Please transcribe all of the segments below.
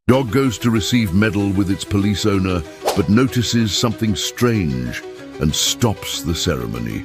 Dog goes to receive medal with its police owner, but notices something strange and stops the ceremony.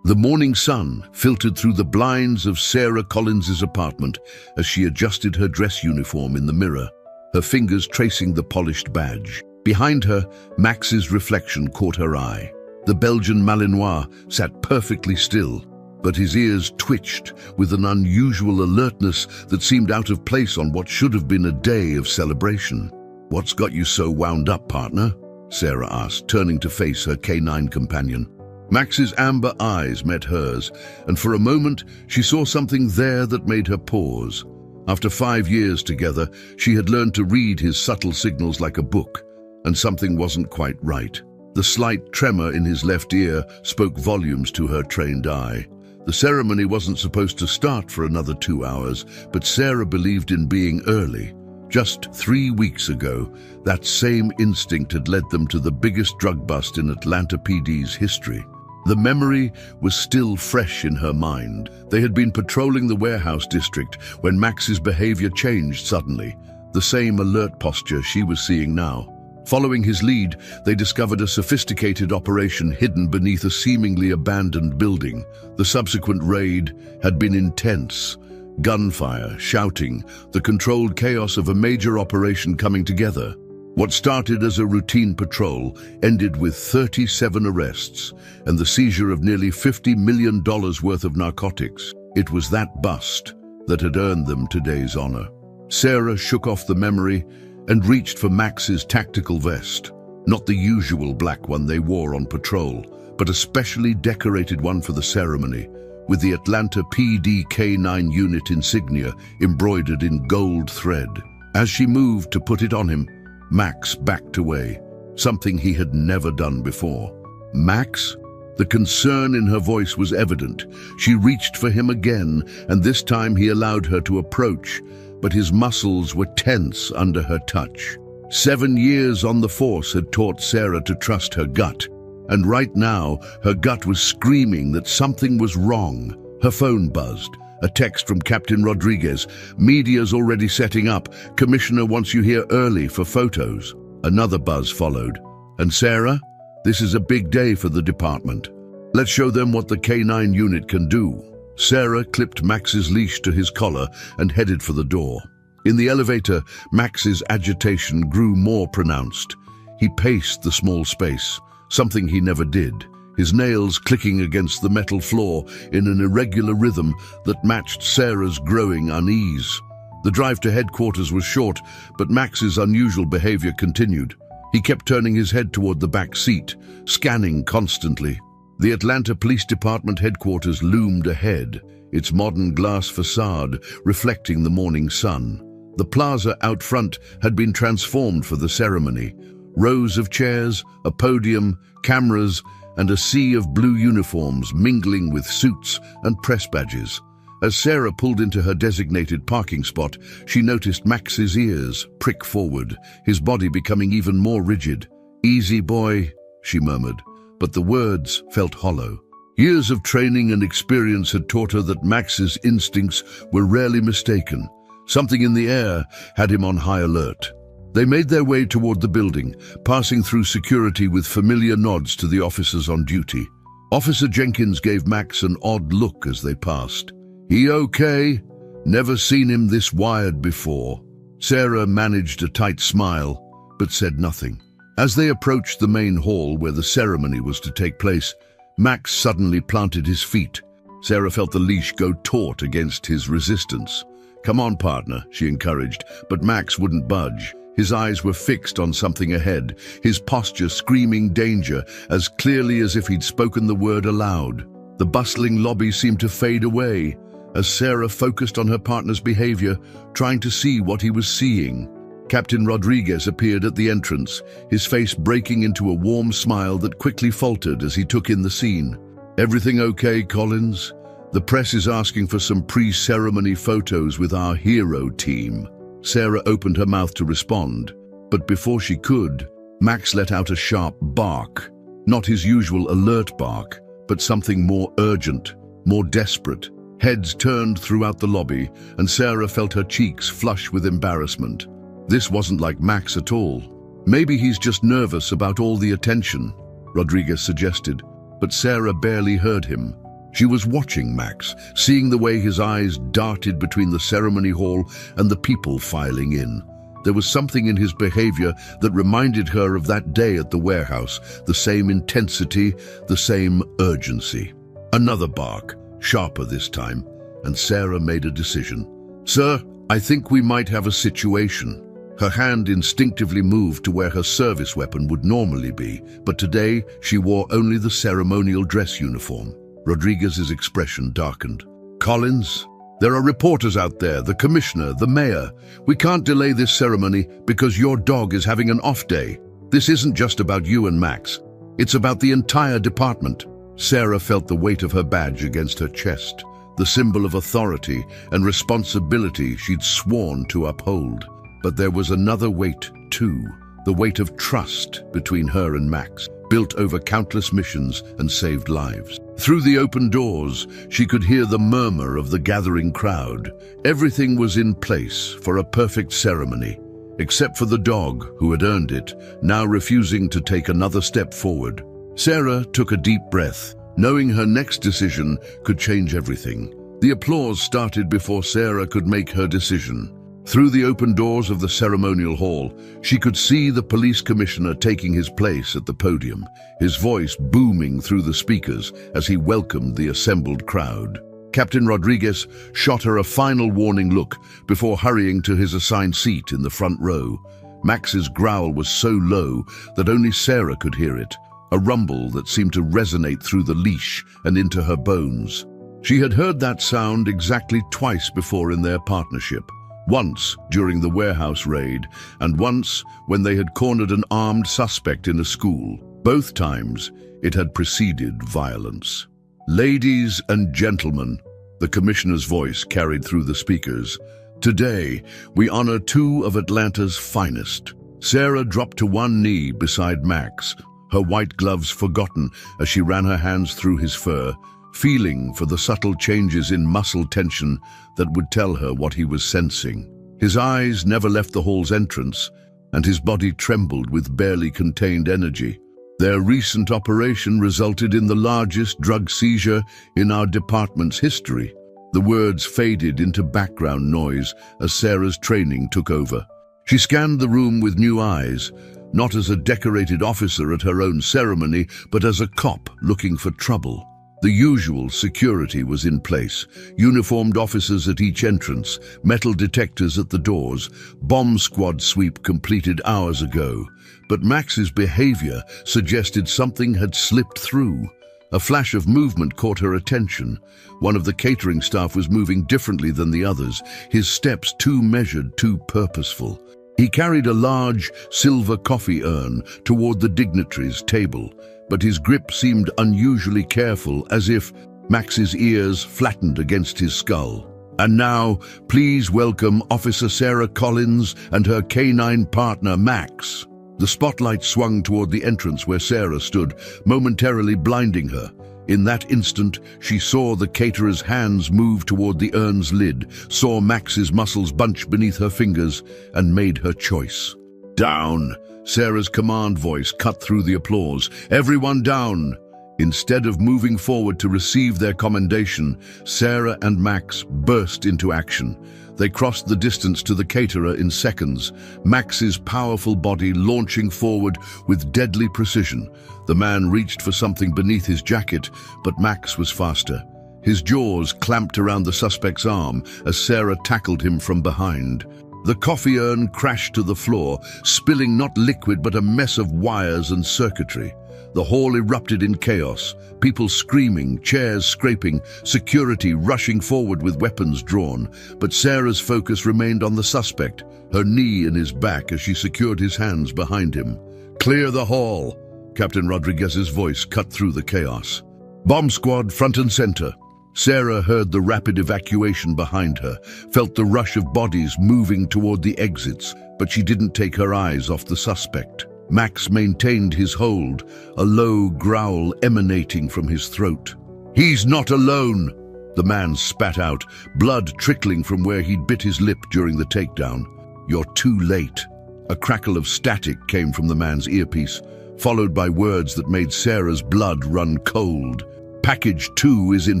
The morning sun filtered through the blinds of Sarah Collins's apartment as she adjusted her dress uniform in the mirror, her fingers tracing the polished badge. Behind her, Max's reflection caught her eye. The Belgian Malinois sat perfectly still, but his ears twitched with an unusual alertness that seemed out of place on what should have been a day of celebration. "What's got you so wound up, partner?" Sarah asked, turning to face her canine companion. Max's amber eyes met hers, and for a moment she saw something there that made her pause. After 5 years together, she had learned to read his subtle signals like a book, and something wasn't quite right. The slight tremor in his left ear spoke volumes to her trained eye. The ceremony wasn't supposed to start for another 2 hours, but Sarah believed in being early. Just 3 weeks ago, that same instinct had led them to the biggest drug bust in Atlanta PD's history. The memory was still fresh in her mind. They had been patrolling the warehouse district when Max's behavior changed suddenly, the same alert posture she was seeing now. Following his lead, they discovered a sophisticated operation hidden beneath a seemingly abandoned building. The subsequent raid had been intense. Gunfire, shouting, the controlled chaos of a major operation coming together. What started as a routine patrol ended with 37 arrests and the seizure of nearly $50 million worth of narcotics. It was that bust that had earned them today's honor. Sarah shook off the memory and reached for Max's tactical vest. Not the usual black one they wore on patrol, but a specially decorated one for the ceremony, with the Atlanta PD K9 unit insignia embroidered in gold thread. As she moved to put it on him, Max backed away, something he had never done before. "Max?" The concern in her voice was evident. She reached for him again, and this time he allowed her to approach, but his muscles were tense under her touch. 7 years on the force had taught Sarah to trust her gut, and right now her gut was screaming that something was wrong. Her phone buzzed. A text from Captain Rodriguez. "Media's already setting up. Commissioner wants you here early for photos." Another buzz followed. "And Sarah, this is a big day for the department. Let's show them what the K9 unit can do." Sarah clipped Max's leash to his collar and headed for the door. In the elevator, Max's agitation grew more pronounced. He paced the small space, something he never did, his nails clicking against the metal floor in an irregular rhythm that matched Sarah's growing unease. The drive to headquarters was short, but Max's unusual behavior continued. He kept turning his head toward the back seat, scanning constantly. The Atlanta Police Department headquarters loomed ahead, its modern glass facade reflecting the morning sun. The plaza out front had been transformed for the ceremony. Rows of chairs, a podium, cameras, and a sea of blue uniforms mingling with suits and press badges. As Sarah pulled into her designated parking spot, she noticed Max's ears prick forward, his body becoming even more rigid. "Easy, boy," she murmured, but the words felt hollow. Years of training and experience had taught her that Max's instincts were rarely mistaken. Something in the air had him on high alert. They made their way toward the building, passing through security with familiar nods to the officers on duty. Officer Jenkins gave Max an odd look as they passed. "He okay? Never seen him this wired before." Sarah managed a tight smile, but said nothing. As they approached the main hall where the ceremony was to take place, Max suddenly planted his feet. Sarah felt the leash go taut against his resistance. "Come on, partner," she encouraged, but Max wouldn't budge. His eyes were fixed on something ahead, his posture screaming danger as clearly as if he'd spoken the word aloud. The bustling lobby seemed to fade away as Sarah focused on her partner's behavior, trying to see what he was seeing. Captain Rodriguez appeared at the entrance, his face breaking into a warm smile that quickly faltered as he took in the scene. "Everything okay, Collins? The press is asking for some pre-ceremony photos with our hero team." Sarah opened her mouth to respond, but before she could, Max let out a sharp bark. Not his usual alert bark, but something more urgent, more desperate. Heads turned throughout the lobby, and Sarah felt her cheeks flush with embarrassment. This wasn't like Max at all. Maybe he's just nervous about all the attention, Rodriguez suggested, but Sarah barely heard him. She was watching Max, seeing the way his eyes darted between the ceremony hall and the people filing in. There was something in his behavior that reminded her of that day at the warehouse, the same intensity, the same urgency. Another bark, sharper this time, and Sarah made a decision. "Sir, I think we might have a situation." Her hand instinctively moved to where her service weapon would normally be, but today she wore only the ceremonial dress uniform. Rodriguez's expression darkened. "Collins, there are reporters out there, the commissioner, the mayor. We can't delay this ceremony because your dog is having an off day. This isn't just about you and Max. It's about the entire department." Sarah felt the weight of her badge against her chest, the symbol of authority and responsibility she'd sworn to uphold. But there was another weight, too, the weight of trust between her and Max, built over countless missions and saved lives. Through the open doors, she could hear the murmur of the gathering crowd. Everything was in place for a perfect ceremony, except for the dog who had earned it, now refusing to take another step forward. Sarah took a deep breath, knowing her next decision could change everything. The applause started before Sarah could make her decision. Through the open doors of the ceremonial hall, she could see the police commissioner taking his place at the podium, his voice booming through the speakers as he welcomed the assembled crowd. Captain Rodriguez shot her a final warning look before hurrying to his assigned seat in the front row. Max's growl was so low that only Sarah could hear it, a rumble that seemed to resonate through the leash and into her bones. She had heard that sound exactly twice before in their partnership. Once during the warehouse raid, and once when they had cornered an armed suspect in a school. Both times, it had preceded violence. "Ladies and gentlemen," the commissioner's voice carried through the speakers, "today we honor two of Atlanta's finest." Sarah dropped to one knee beside Max, her white gloves forgotten as she ran her hands through his fur, feeling for the subtle changes in muscle tension that would tell her what he was sensing. His eyes never left the hall's entrance, and his body trembled with barely contained energy. Their recent operation resulted in the largest drug seizure in our department's history. The words faded into background noise as Sarah's training took over. She scanned the room with new eyes, not as a decorated officer at her own ceremony, but as a cop looking for trouble. The usual security was in place, uniformed officers at each entrance, metal detectors at the doors, bomb squad sweep completed hours ago. But Max's behavior suggested something had slipped through. A flash of movement caught her attention. One of the catering staff was moving differently than the others, his steps too measured, too purposeful. He carried a large silver coffee urn toward the dignitaries' table, but his grip seemed unusually careful, as if Max's ears flattened against his skull. "And now, please welcome Officer Sarah Collins and her canine partner, Max." The spotlight swung toward the entrance where Sarah stood, momentarily blinding her. In that instant, she saw the caterer's hands move toward the urn's lid, saw Max's muscles bunch beneath her fingers, and made her choice. "Down!" Sarah's command voice cut through the applause. "Everyone down!" Instead of moving forward to receive their commendation, Sarah and Max burst into action. They crossed the distance to the caterer in seconds, Max's powerful body launching forward with deadly precision. The man reached for something beneath his jacket, but Max was faster. His jaws clamped around the suspect's arm as Sarah tackled him from behind. The coffee urn crashed to the floor, spilling not liquid but a mess of wires and circuitry. The hall erupted in chaos, people screaming, chairs scraping, security rushing forward with weapons drawn. But Sarah's focus remained on the suspect, her knee in his back as she secured his hands behind him. "Clear the hall!" Captain Rodriguez's voice cut through the chaos. "Bomb squad front and center." Sarah heard the rapid evacuation behind her, felt the rush of bodies moving toward the exits, but she didn't take her eyes off the suspect. Max maintained his hold, a low growl emanating from his throat. "He's not alone!" The man spat out, blood trickling from where he'd bit his lip during the takedown. "You're too late." A crackle of static came from the man's earpiece, followed by words that made Sarah's blood run cold. "Package 2 is in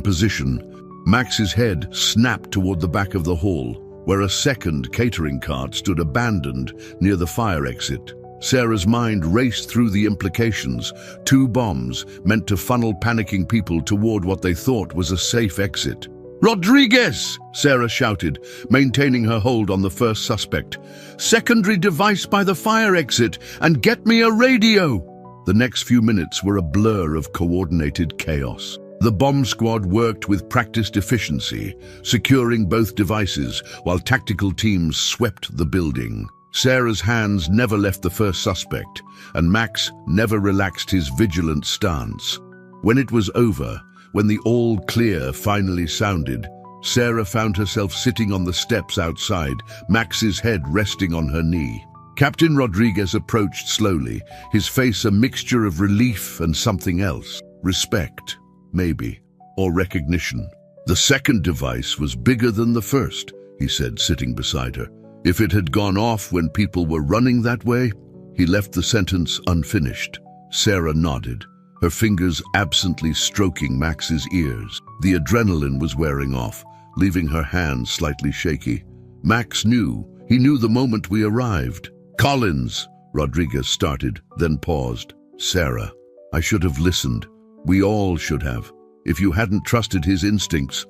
position." Max's head snapped toward the back of the hall, where a second catering cart stood abandoned near the fire exit. Sarah's mind raced through the implications. 2 bombs meant to funnel panicking people toward what they thought was a safe exit. "Rodriguez!" Sarah shouted, maintaining her hold on the first suspect. "Secondary device by the fire exit, and get me a radio!" The next few minutes were a blur of coordinated chaos. The bomb squad worked with practiced efficiency, securing both devices while tactical teams swept the building. Sarah's hands never left the first suspect, and Max never relaxed his vigilant stance. When it was over, when the all clear finally sounded, Sarah found herself sitting on the steps outside, Max's head resting on her knee. Captain Rodriguez approached slowly, his face a mixture of relief and something else. Respect, maybe, or recognition. "The second device was bigger than the first," he said, sitting beside her. "If it had gone off when people were running that way," he left the sentence unfinished. Sarah nodded, her fingers absently stroking Max's ears. The adrenaline was wearing off, leaving her hands slightly shaky. Max knew. He knew the moment we arrived. "Collins," Rodriguez started, then paused. "Sarah, I should have listened. We all should have. If you hadn't trusted his instincts."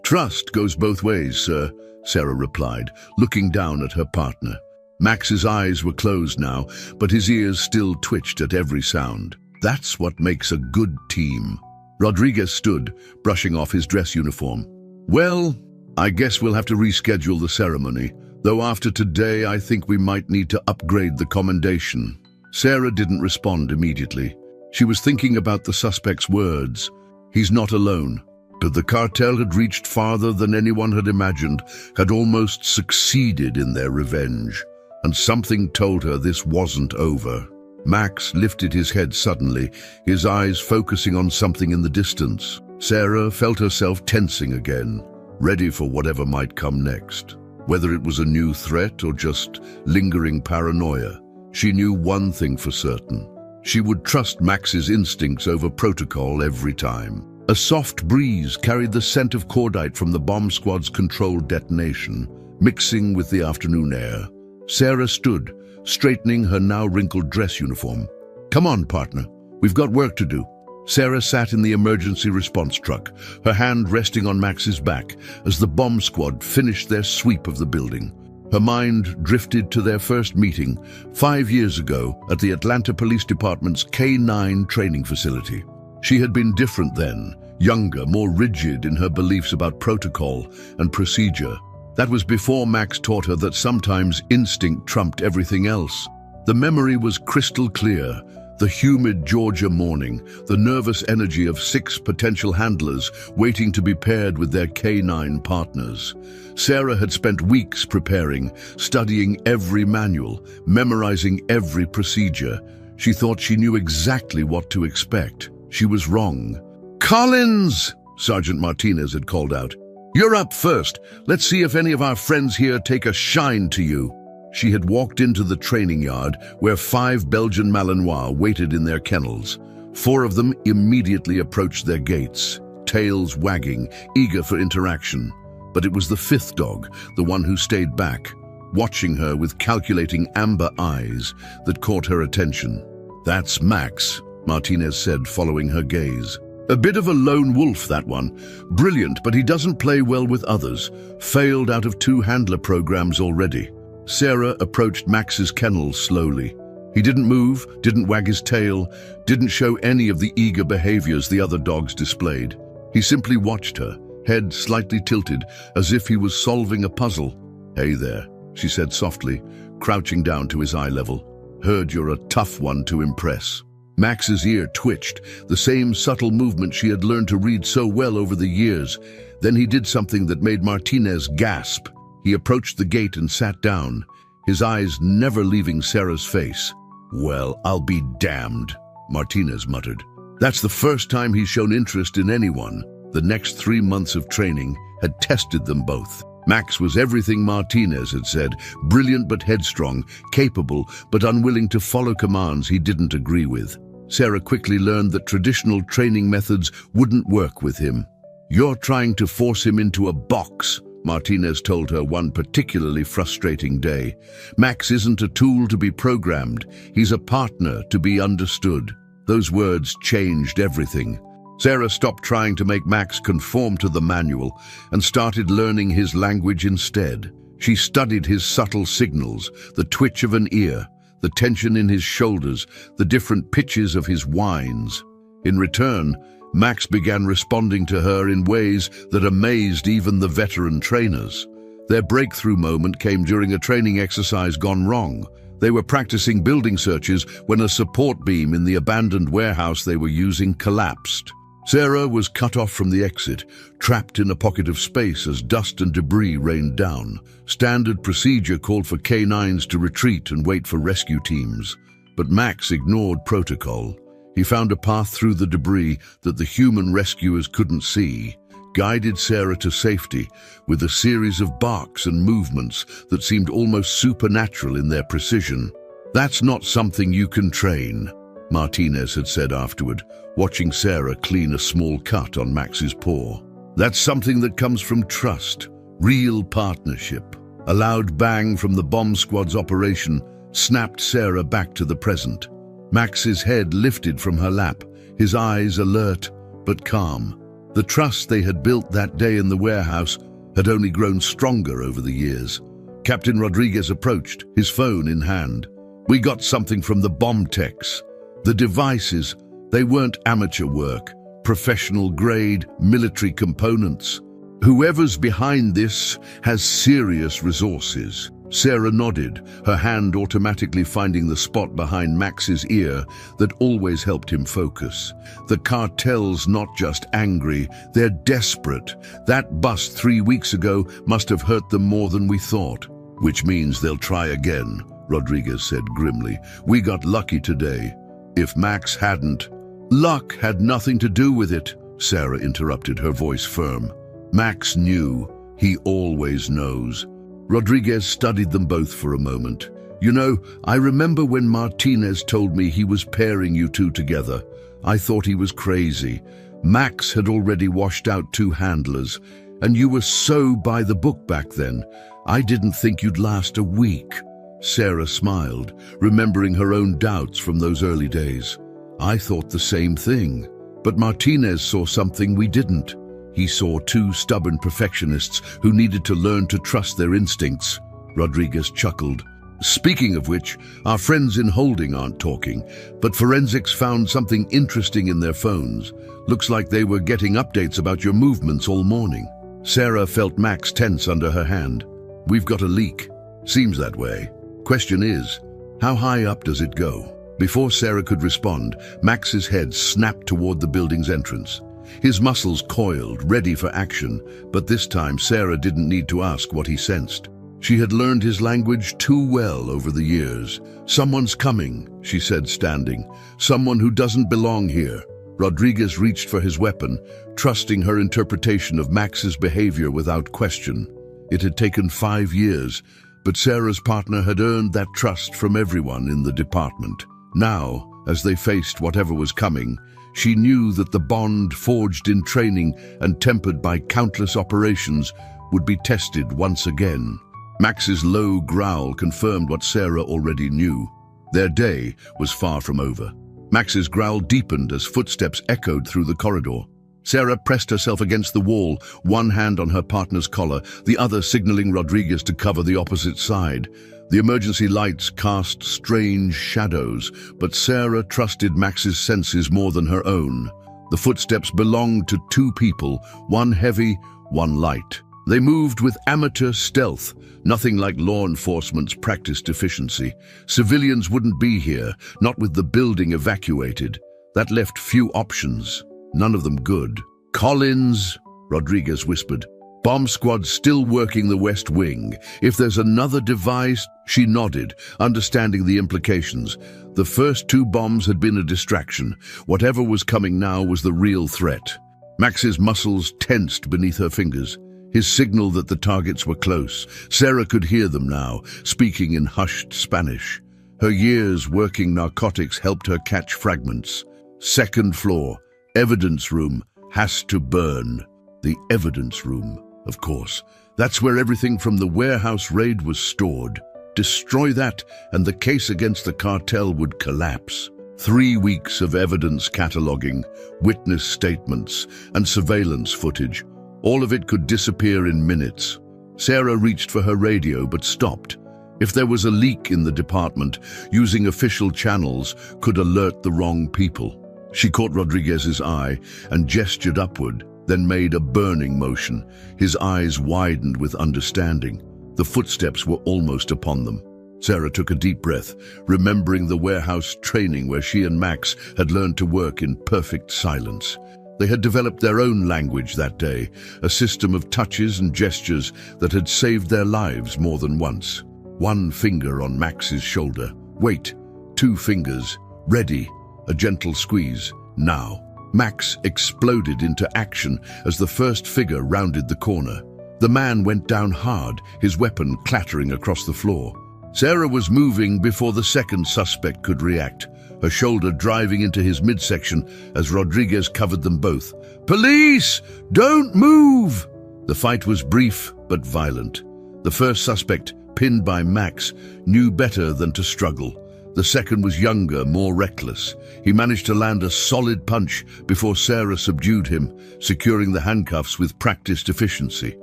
"Trust goes both ways, sir," Sarah replied, looking down at her partner. Max's eyes were closed now, but his ears still twitched at every sound. "That's what makes a good team." Rodriguez stood, brushing off his dress uniform. "Well, I guess we'll have to reschedule the ceremony, though after today I think we might need to upgrade the commendation." Sarah didn't respond immediately. She was thinking about the suspect's words. He's not alone. But the cartel had reached farther than anyone had imagined, had almost succeeded in their revenge. And something told her this wasn't over. Max lifted his head suddenly, his eyes focusing on something in the distance. Sarah felt herself tensing again, ready for whatever might come next. Whether it was a new threat or just lingering paranoia, she knew one thing for certain. She would trust Max's instincts over protocol every time. A soft breeze carried the scent of cordite from the bomb squad's controlled detonation, mixing with the afternoon air. Sarah stood, straightening her now wrinkled dress uniform. "Come on, partner. We've got work to do." Sarah sat in the emergency response truck, her hand resting on Max's back as the bomb squad finished their sweep of the building. Her mind drifted to their first meeting 5 years ago at the Atlanta Police Department's K-9 training facility. She had been different then, younger, more rigid in her beliefs about protocol and procedure. That was before Max taught her that sometimes instinct trumped everything else. The memory was crystal clear. The humid Georgia morning, the nervous energy of 6 potential handlers waiting to be paired with their K-9 partners. Sarah had spent weeks preparing, studying every manual, memorizing every procedure. She thought she knew exactly what to expect. She was wrong. "Collins!" Sergeant Martinez had called out. "You're up first. Let's see if any of our friends here take a shine to you." She had walked into the training yard where 5 Belgian Malinois waited in their kennels. 4 of them immediately approached their gates, tails wagging, eager for interaction. But it was the 5th dog, the one who stayed back, watching her with calculating amber eyes, that caught her attention. "That's Max," Martinez said, following her gaze. "A bit of a lone wolf, that one. Brilliant, but he doesn't play well with others. Failed out of 2 handler programs already." Sarah approached Max's kennel slowly. He didn't move, didn't wag his tail, didn't show any of the eager behaviors the other dogs displayed. He simply watched her, head slightly tilted, as if he was solving a puzzle. "Hey there," she said softly, crouching down to his eye level. "Heard you're a tough one to impress." Max's ear twitched, the same subtle movement she had learned to read so well over the years. Then he did something that made Martinez gasp. He approached the gate and sat down, his eyes never leaving Sarah's face. "Well, I'll be damned," Martinez muttered. "That's the first time he's shown interest in anyone. The next 3 months of training had tested them both. Max was everything Martinez had said, brilliant but headstrong, capable but unwilling to follow commands he didn't agree with. Sarah quickly learned that traditional training methods wouldn't work with him. "You're trying to force him into a box," Martinez told her one particularly frustrating day. "Max isn't a tool to be programmed. He's a partner to be understood." Those words changed everything. Sarah stopped trying to make Max conform to the manual and started learning his language instead. She studied his subtle signals, the twitch of an ear, the tension in his shoulders, the different pitches of his whines. In return, Max began responding to her in ways that amazed even the veteran trainers. Their breakthrough moment came during a training exercise gone wrong. They were practicing building searches when a support beam in the abandoned warehouse they were using collapsed. Sarah was cut off from the exit, trapped in a pocket of space as dust and debris rained down. Standard procedure called for K9s to retreat and wait for rescue teams. But Max ignored protocol. He found a path through the debris that the human rescuers couldn't see, guided Sarah to safety with a series of barks and movements that seemed almost supernatural in their precision. "That's not something you can train," Martinez had said afterward, watching Sarah clean a small cut on Max's paw. "That's something that comes from trust, real partnership." A loud bang from the bomb squad's operation snapped Sarah back to the present. Max's head lifted from her lap, his eyes alert but calm. The trust they had built that day in the warehouse had only grown stronger over the years. Captain Rodriguez approached, his phone in hand. "We got something from the bomb techs. The devices, they weren't amateur work, professional-grade military components. Whoever's behind this has serious resources." Sarah nodded, her hand automatically finding the spot behind Max's ear that always helped him focus. "The cartel's not just angry, they're desperate. That bust 3 weeks ago must have hurt them more than we thought." "Which means they'll try again," Rodriguez said grimly. "We got lucky today. If Max hadn't—" "Luck had nothing to do with it," Sarah interrupted, her voice firm. "Max knew. He always knows." Rodriguez studied them both for a moment. "You know, I remember when Martinez told me he was pairing you two together. I thought he was crazy. Max had already washed out 2 handlers, and you were so by the book back then. I didn't think you'd last a week." Sarah smiled, remembering her own doubts from those early days. "I thought the same thing. But Martinez saw something we didn't. He saw 2 stubborn perfectionists who needed to learn to trust their instincts." Rodriguez chuckled. "Speaking of which, our friends in holding aren't talking, but forensics found something interesting in their phones. Looks like they were getting updates about your movements all morning." Sarah felt Max tense under her hand. "We've got a leak. Seems that way. Question is, how high up does it go?" Before Sarah could respond, Max's head snapped toward the building's entrance. His muscles coiled, ready for action, but this time Sarah didn't need to ask what he sensed. She had learned his language too well over the years. "Someone's coming," she said, standing. "Someone who doesn't belong here." Rodriguez reached for his weapon, trusting her interpretation of Max's behavior without question. It had taken 5 years, but Sarah's partner had earned that trust from everyone in the department. Now, as they faced whatever was coming, she knew that the bond forged in training and tempered by countless operations would be tested once again. Max's low growl confirmed what Sarah already knew. Their day was far from over. Max's growl deepened as footsteps echoed through the corridor. Sarah pressed herself against the wall, one hand on her partner's collar, the other signaling Rodriguez to cover the opposite side. The emergency lights cast strange shadows, but Sarah trusted Max's senses more than her own. The footsteps belonged to 2 people, one heavy, one light. They moved with amateur stealth, nothing like law enforcement's practiced efficiency. Civilians wouldn't be here, not with the building evacuated. That left few options, none of them good. "Collins," Rodriguez whispered. "Bomb squad's still working the West Wing. If there's another device—" She nodded, understanding the implications. The first 2 bombs had been a distraction. Whatever was coming now was the real threat. Max's muscles tensed beneath her fingers, his signal that the targets were close. Sarah could hear them now, speaking in hushed Spanish. Her years working narcotics helped her catch fragments. Second floor, evidence room, has to burn. The evidence room, of course. That's where everything from the warehouse raid was stored. Destroy that, and the case against the cartel would collapse. 3 weeks of evidence cataloging, witness statements, and surveillance footage. All of it could disappear in minutes. Sarah reached for her radio but stopped. If there was a leak in the department, using official channels could alert the wrong people. She caught Rodriguez's eye and gestured upward, then made a burning motion. His eyes widened with understanding. The footsteps were almost upon them. Sarah took a deep breath, remembering the warehouse training where she and Max had learned to work in perfect silence. They had developed their own language that day, a system of touches and gestures that had saved their lives more than once. One finger on Max's shoulder. Wait. 2 fingers. Ready. A gentle squeeze. Now. Max exploded into action as the first figure rounded the corner. The man went down hard, his weapon clattering across the floor. Sarah was moving before the second suspect could react, her shoulder driving into his midsection as Rodriguez covered them both. "Police! Don't move!" The fight was brief but violent. The first suspect, pinned by Max, knew better than to struggle. The second was younger, more reckless. He managed to land a solid punch before Sarah subdued him, securing the handcuffs with practiced efficiency.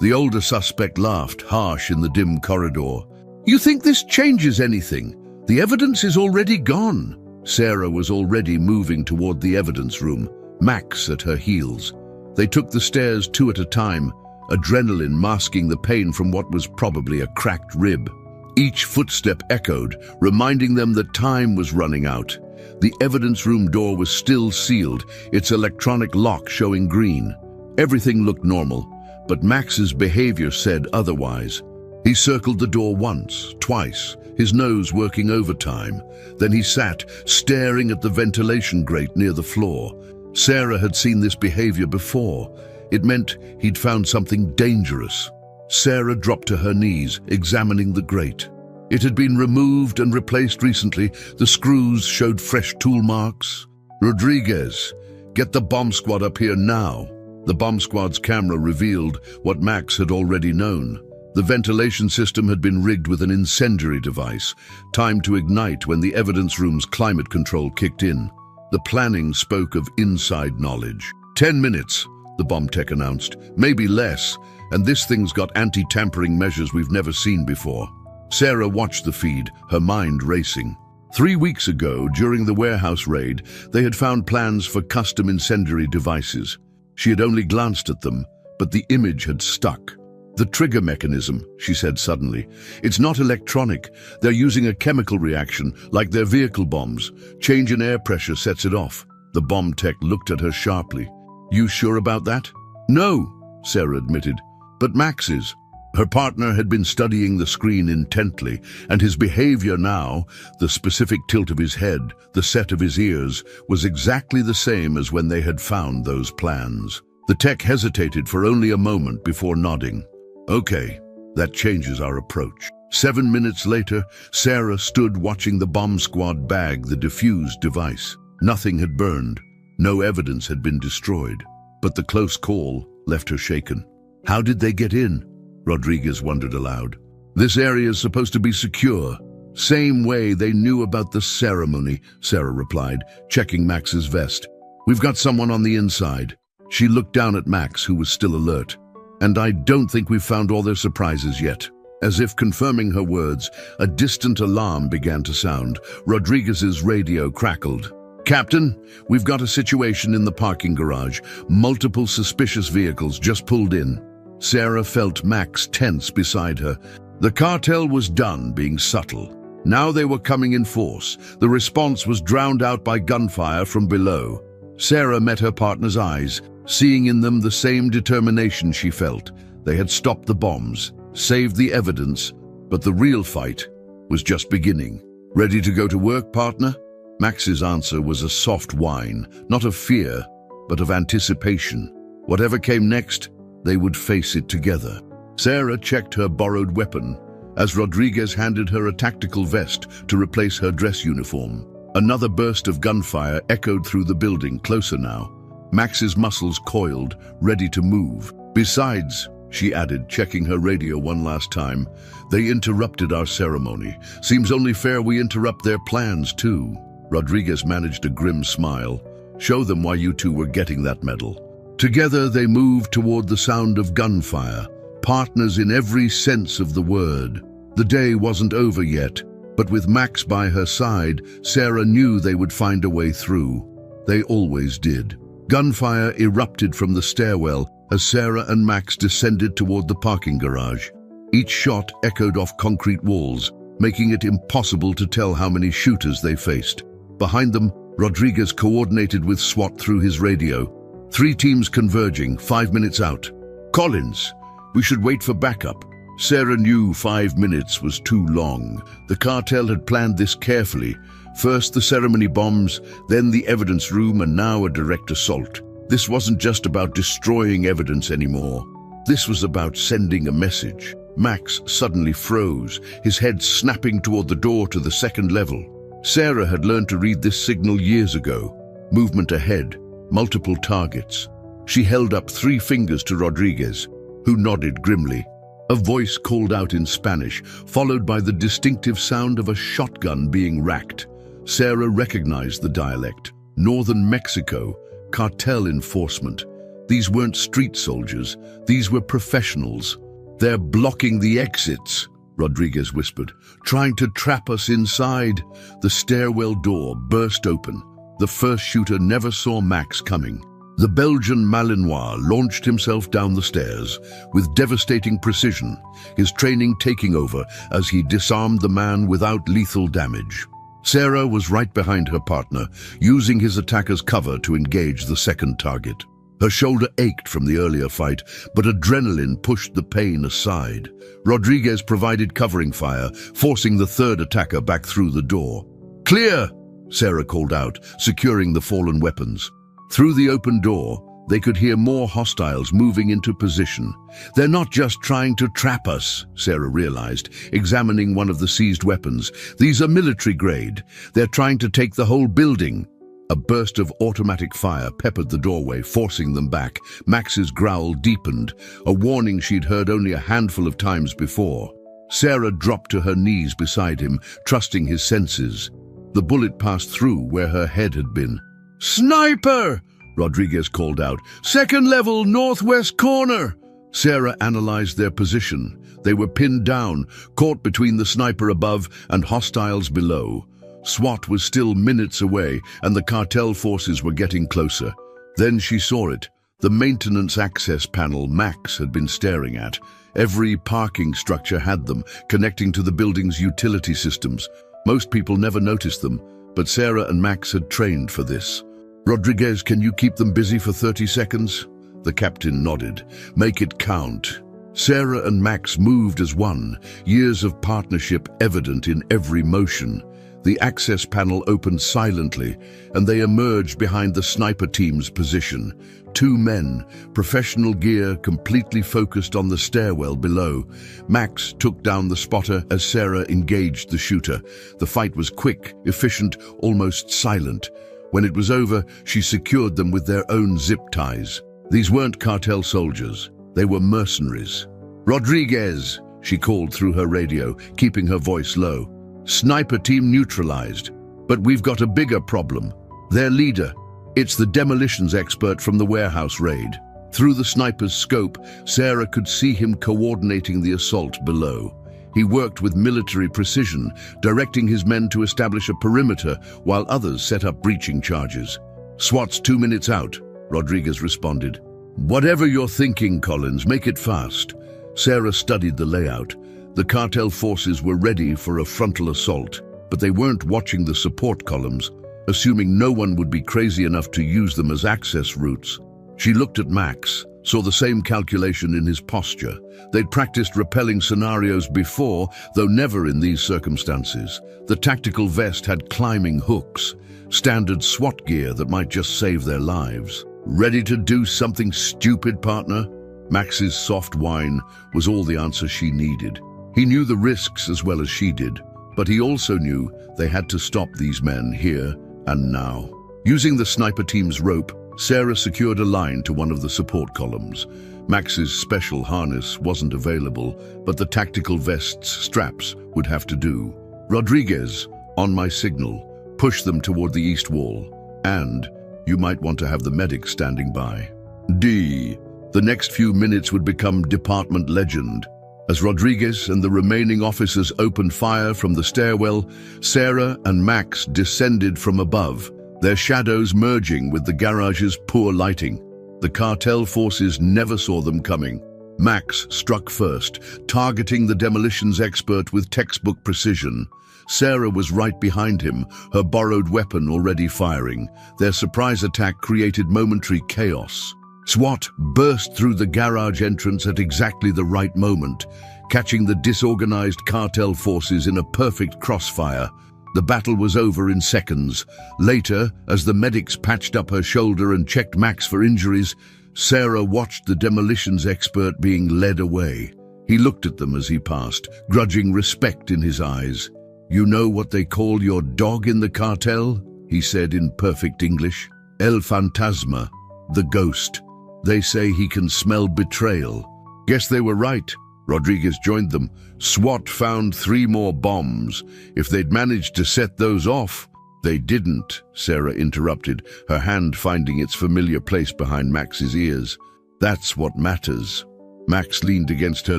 The older suspect laughed, harsh in the dim corridor. "You think this changes anything? The evidence is already gone." Sarah was already moving toward the evidence room, Max at her heels. They took the stairs 2 at a time, adrenaline masking the pain from what was probably a cracked rib. Each footstep echoed, reminding them that time was running out. The evidence room door was still sealed, its electronic lock showing green. Everything looked normal, but Max's behavior said otherwise. He circled the door once, twice, his nose working overtime. Then he sat, staring at the ventilation grate near the floor. Sarah had seen this behavior before. It meant he'd found something dangerous. Sarah dropped to her knees, examining the grate. It had been removed and replaced recently. The screws showed fresh tool marks. "Rodriguez, get the bomb squad up here now." The bomb squad's camera revealed what Max had already known. The ventilation system had been rigged with an incendiary device, timed to ignite when the evidence room's climate control kicked in. The planning spoke of inside knowledge. 10 minutes, the bomb tech announced. Maybe less, and this thing's got anti-tampering measures we've never seen before. Sarah watched the feed, her mind racing. 3 weeks ago, during the warehouse raid, they had found plans for custom incendiary devices. She had only glanced at them, but the image had stuck. "The trigger mechanism," she said suddenly. "It's not electronic. They're using a chemical reaction, like their vehicle bombs. Change in air pressure sets it off." The bomb tech looked at her sharply. "You sure about that?" "No," Sarah admitted. "But Max is." Her partner had been studying the screen intently, and his behavior now, the specific tilt of his head, the set of his ears, was exactly the same as when they had found those plans. The tech hesitated for only a moment before nodding. "Okay, that changes our approach." 7 minutes later, Sarah stood watching the bomb squad bag the diffused device. Nothing had burned. No evidence had been destroyed. But the close call left her shaken. "How did they get in?" Rodriguez wondered aloud. "This area is supposed to be secure. Same way they knew about the ceremony," Sarah replied, checking Max's vest. "We've got someone on the inside." She looked down at Max, who was still alert. "And I don't think we've found all their surprises yet." As if confirming her words, a distant alarm began to sound. Rodriguez's radio crackled. "Captain, we've got a situation in the parking garage. Multiple suspicious vehicles just pulled in." Sarah felt Max tense beside her. The cartel was done being subtle. Now they were coming in force. The response was drowned out by gunfire from below. Sarah met her partner's eyes, seeing in them the same determination she felt. They had stopped the bombs, saved the evidence, but the real fight was just beginning. "Ready to go to work, partner?" Max's answer was a soft whine, not of fear, but of anticipation. Whatever came next, they would face it together. Sarah checked her borrowed weapon as Rodriguez handed her a tactical vest to replace her dress uniform. Another burst of gunfire echoed through the building, closer now. Max's muscles coiled, ready to move. Besides, she added, checking her radio one last time, they interrupted our ceremony. Seems only fair we interrupt their plans too. Rodriguez managed a grim smile. Show them why you two were getting that medal. Together they moved toward the sound of gunfire, partners in every sense of the word. The day wasn't over yet, but with Max by her side, Sarah knew they would find a way through. They always did. Gunfire erupted from the stairwell as Sarah and Max descended toward the parking garage. Each shot echoed off concrete walls, making it impossible to tell how many shooters they faced. Behind them, Rodriguez coordinated with SWAT through his radio. 3 teams converging, 5 minutes out. Collins, we should wait for backup. Sarah knew 5 minutes was too long. The cartel had planned this carefully. First the ceremony bombs, then the evidence room, and now a direct assault. This wasn't just about destroying evidence anymore. This was about sending a message. Max suddenly froze, his head snapping toward the door to the second level. Sarah had learned to read this signal years ago. Movement ahead, multiple targets. She held up 3 fingers to Rodriguez, who nodded grimly. A voice called out in Spanish, followed by the distinctive sound of a shotgun being racked. Sarah recognized the dialect. Northern Mexico, cartel enforcement. These weren't street soldiers, these were professionals. They're blocking the exits, Rodriguez whispered, trying to trap us inside. The stairwell door burst open. The first shooter never saw Max coming. The Belgian Malinois launched himself down the stairs with devastating precision, his training taking over as he disarmed the man without lethal damage. Sarah was right behind her partner, using his attack as cover to engage the second target. Her shoulder ached from the earlier fight, but adrenaline pushed the pain aside. Rodriguez provided covering fire, forcing the third attacker back through the door. "Clear!" Sarah called out, securing the fallen weapons. Through the open door, they could hear more hostiles moving into position. "They're not just trying to trap us," Sarah realized, examining one of the seized weapons. "These are military grade. They're trying to take the whole building." A burst of automatic fire peppered the doorway, forcing them back. Max's growl deepened, a warning she'd heard only a handful of times before. Sarah dropped to her knees beside him, trusting his senses. The bullet passed through where her head had been. "Sniper!" Rodriguez called out. "Second level, northwest corner!" Sarah analyzed their position. They were pinned down, caught between the sniper above and hostiles below. SWAT was still minutes away, and the cartel forces were getting closer. Then she saw it, the maintenance access panel Max had been staring at. Every parking structure had them, connecting to the building's utility systems. Most people never noticed them, but Sarah and Max had trained for this. "Rodriguez, can you keep them busy for 30 seconds? The captain nodded. "Make it count." Sarah and Max moved as one, years of partnership evident in every motion. The access panel opened silently, and they emerged behind the sniper team's position. 2 men, professional gear completely focused on the stairwell below. Max took down the spotter as Sarah engaged the shooter. The fight was quick, efficient, almost silent. When it was over, she secured them with their own zip ties. These weren't cartel soldiers. They were mercenaries. "Rodriguez," she called through her radio, keeping her voice low. "Sniper team neutralized. But we've got a bigger problem. Their leader. It's the demolitions expert from the warehouse raid." Through the sniper's scope, Sarah could see him coordinating the assault below. He worked with military precision, directing his men to establish a perimeter while others set up breaching charges. "SWAT's 2 minutes out," Rodriguez responded. "Whatever you're thinking, Collins, make it fast." Sarah studied the layout. The cartel forces were ready for a frontal assault, but they weren't watching the support columns, assuming no one would be crazy enough to use them as access routes. She looked at Max, saw the same calculation in his posture. They'd practiced repelling scenarios before, though never in these circumstances. The tactical vest had climbing hooks, standard SWAT gear that might just save their lives. Ready to do something stupid, partner? Max's soft whine was all the answer she needed. He knew the risks as well as she did, but he also knew they had to stop these men here and now. Using the sniper team's rope, Sarah secured a line to one of the support columns. Max's special harness wasn't available, but the tactical vest's straps would have to do. Rodriguez, on my signal, push them toward the east wall, and you might want to have the medic standing by. D. The next few minutes would become department legend. As Rodriguez and the remaining officers opened fire from the stairwell, Sarah and Max descended from above, their shadows merging with the garage's poor lighting. The cartel forces never saw them coming. Max struck first, targeting the demolitions expert with textbook precision. Sarah was right behind him, her borrowed weapon already firing. Their surprise attack created momentary chaos. SWAT burst through the garage entrance at exactly the right moment, catching the disorganized cartel forces in a perfect crossfire. The battle was over in seconds. Later, as the medics patched up her shoulder and checked Max for injuries, Sarah watched the demolitions expert being led away. He looked at them as he passed, grudging respect in his eyes. "You know what they call your dog in the cartel?" he said in perfect English. "El Fantasma, the ghost. They say he can smell betrayal." Guess they were right. Rodriguez joined them. SWAT found 3 more bombs. If they'd managed to set those off... "They didn't," Sarah interrupted, her hand finding its familiar place behind Max's ears. "That's what matters." Max leaned against her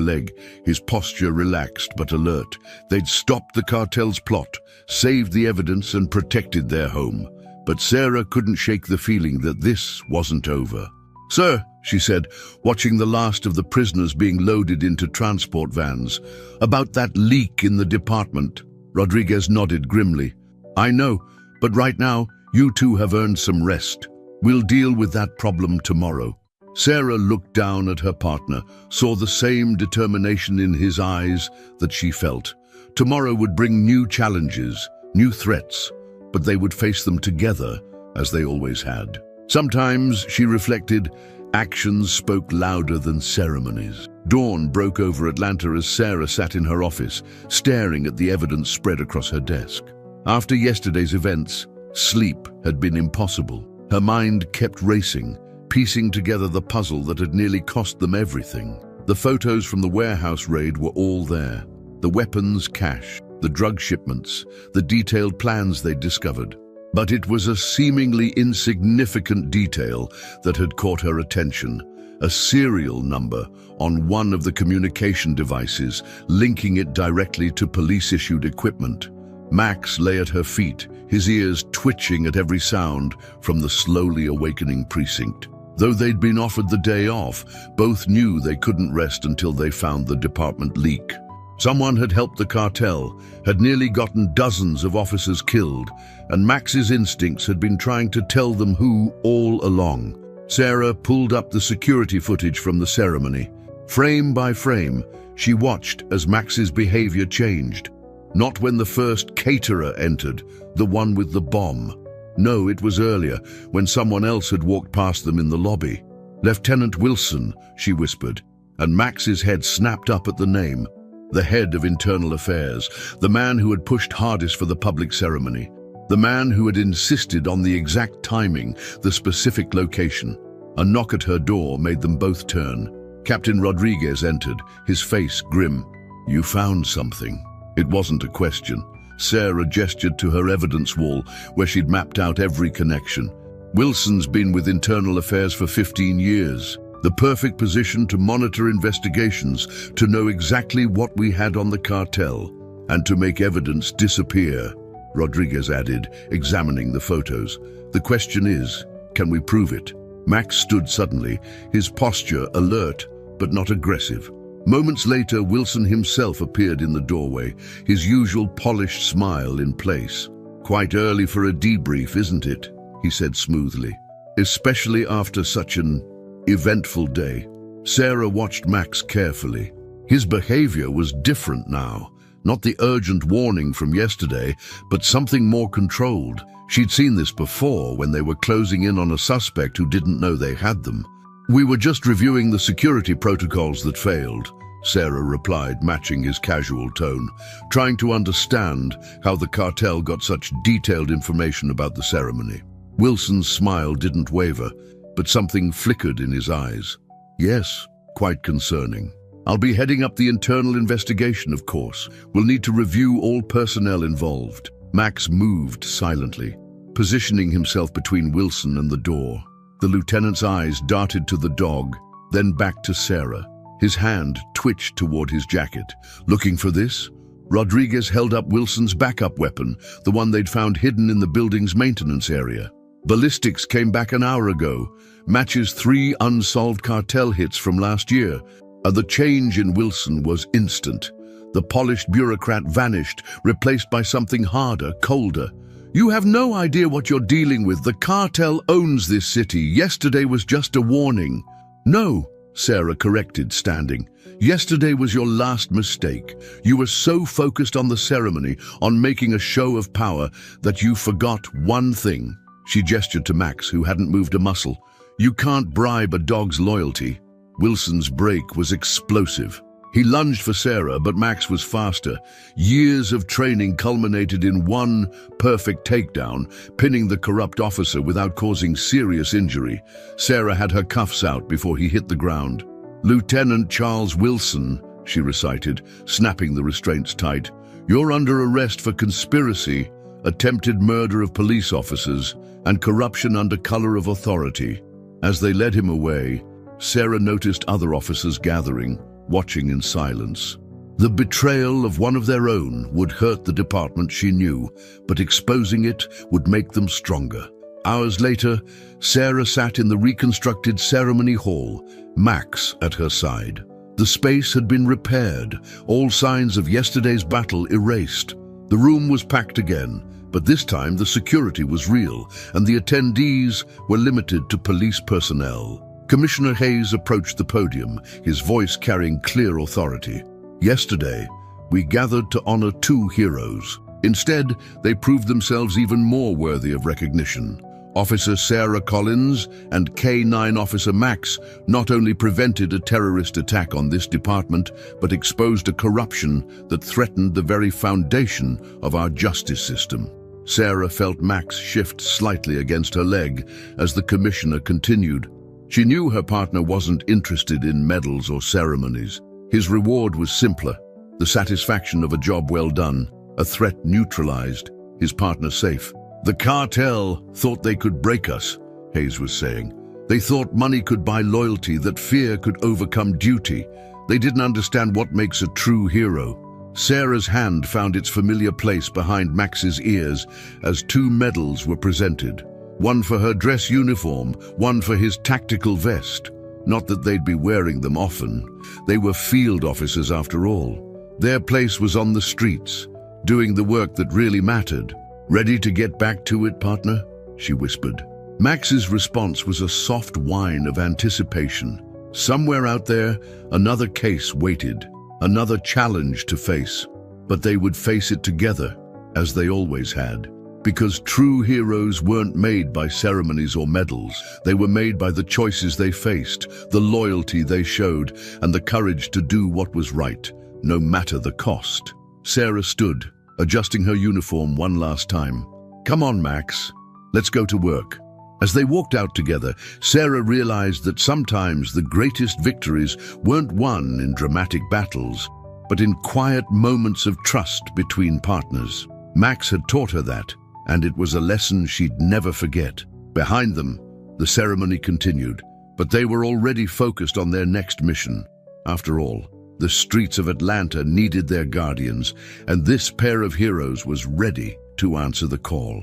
leg, his posture relaxed but alert. They'd stopped the cartel's plot, saved the evidence and protected their home. But Sarah couldn't shake the feeling that this wasn't over. "Sir," she said, watching the last of the prisoners being loaded into transport vans, "about that leak in the department." Rodriguez nodded grimly. "I know, but right now, you two have earned some rest. We'll deal with that problem tomorrow." Sarah looked down at her partner, saw the same determination in his eyes that she felt. Tomorrow would bring new challenges, new threats, but they would face them together, as they always had. Sometimes, she reflected, actions spoke louder than ceremonies. Dawn broke over Atlanta as Sarah sat in her office, staring at the evidence spread across her desk. After yesterday's events, sleep had been impossible. Her mind kept racing, piecing together the puzzle that had nearly cost them everything. The photos from the warehouse raid were all there. The weapons cache, the drug shipments, the detailed plans they'd discovered. But it was a seemingly insignificant detail that had caught her attention. A serial number on one of the communication devices, linking it directly to police-issued equipment. Max lay at her feet, his ears twitching at every sound from the slowly awakening precinct. Though they'd been offered the day off, both knew they couldn't rest until they found the department leak. Someone had helped the cartel, had nearly gotten dozens of officers killed, and Max's instincts had been trying to tell them who all along. Sarah pulled up the security footage from the ceremony. Frame by frame, she watched as Max's behavior changed. Not when the first caterer entered, the one with the bomb. No, it was earlier, when someone else had walked past them in the lobby. "Lieutenant Wilson," she whispered, and Max's head snapped up at the name. The head of internal affairs, the man who had pushed hardest for the public ceremony, the man who had insisted on the exact timing, the specific location. A knock at her door made them both turn. Captain Rodriguez entered, his face grim. "You found something." It wasn't a question. Sarah gestured to her evidence wall, where she'd mapped out every connection. "Wilson's been with Internal Affairs for 15 years. The perfect position to monitor investigations, to know exactly what we had on the cartel, and to make evidence disappear," Rodriguez added, examining the photos. "The question is, can we prove it?" Max stood suddenly, his posture alert but not aggressive. Moments later, Wilson himself appeared in the doorway, his usual polished smile in place. "Quite early for a debrief, isn't it?" he said smoothly. "Especially after such an eventful day." Sarah watched Max carefully. His behavior was different now. Not the urgent warning from yesterday, but something more controlled. She'd seen this before when they were closing in on a suspect who didn't know they had them. "We were just reviewing the security protocols that failed," Sarah replied, matching his casual tone, trying to understand how the cartel got such detailed information about the ceremony. Wilson's smile didn't waver, but something flickered in his eyes. "Yes, quite concerning. I'll be heading up the internal investigation, of course. We'll need to review all personnel involved." Max moved silently, positioning himself between Wilson and the door. The lieutenant's eyes darted to the dog, then back to Sarah. His hand twitched toward his jacket. "Looking for this?" Rodriguez held up Wilson's backup weapon, the one they'd found hidden in the building's maintenance area. "Ballistics came back an hour ago, matches 3 unsolved cartel hits from last year." The change in Wilson was instant. The polished bureaucrat vanished, replaced by something harder, colder. "You have no idea what you're dealing with. The cartel owns this city. Yesterday was just a warning." "No," Sarah corrected, standing. "Yesterday was your last mistake. You were so focused on the ceremony, on making a show of power, that you forgot one thing." She gestured to Max, who hadn't moved a muscle. "You can't bribe a dog's loyalty." Wilson's break was explosive. He lunged for Sarah, but Max was faster. Years of training culminated in one perfect takedown, pinning the corrupt officer without causing serious injury. Sarah had her cuffs out before he hit the ground. "Lieutenant Charles Wilson," she recited, snapping the restraints tight. "You're under arrest for conspiracy, attempted murder of police officers, and corruption under color of authority." As they led him away, Sarah noticed other officers gathering, watching in silence. The betrayal of one of their own would hurt the department, she knew, but exposing it would make them stronger. Hours later, Sarah sat in the reconstructed ceremony hall, Max at her side. The space had been repaired, all signs of yesterday's battle erased. The room was packed again, but this time the security was real, and the attendees were limited to police personnel. Commissioner Hayes approached the podium, his voice carrying clear authority. "Yesterday, we gathered to honor 2 heroes. Instead, they proved themselves even more worthy of recognition. Officer Sarah Collins and K-9 Officer Max not only prevented a terrorist attack on this department, but exposed a corruption that threatened the very foundation of our justice system." Sarah felt Max shift slightly against her leg as the commissioner continued. She knew her partner wasn't interested in medals or ceremonies. His reward was simpler, the satisfaction of a job well done, a threat neutralized, his partner safe. "The cartel thought they could break us," Hayes was saying. "They thought money could buy loyalty, that fear could overcome duty. They didn't understand what makes a true hero." Sarah's hand found its familiar place behind Max's ears as 2 medals were presented. One for her dress uniform, one for his tactical vest. Not that they'd be wearing them often. They were field officers after all. Their place was on the streets, doing the work that really mattered. "Ready to get back to it, partner?" she whispered. Max's response was a soft whine of anticipation. Somewhere out there, another case waited, another challenge to face. But they would face it together, as they always had. Because true heroes weren't made by ceremonies or medals. They were made by the choices they faced, the loyalty they showed, and the courage to do what was right, no matter the cost. Sarah stood, adjusting her uniform one last time. "Come on, Max. Let's go to work." As they walked out together, Sarah realized that sometimes the greatest victories weren't won in dramatic battles, but in quiet moments of trust between partners. Max had taught her that, and it was a lesson she'd never forget. Behind them, the ceremony continued, but they were already focused on their next mission. After all, the streets of Atlanta needed their guardians, and this pair of heroes was ready to answer the call.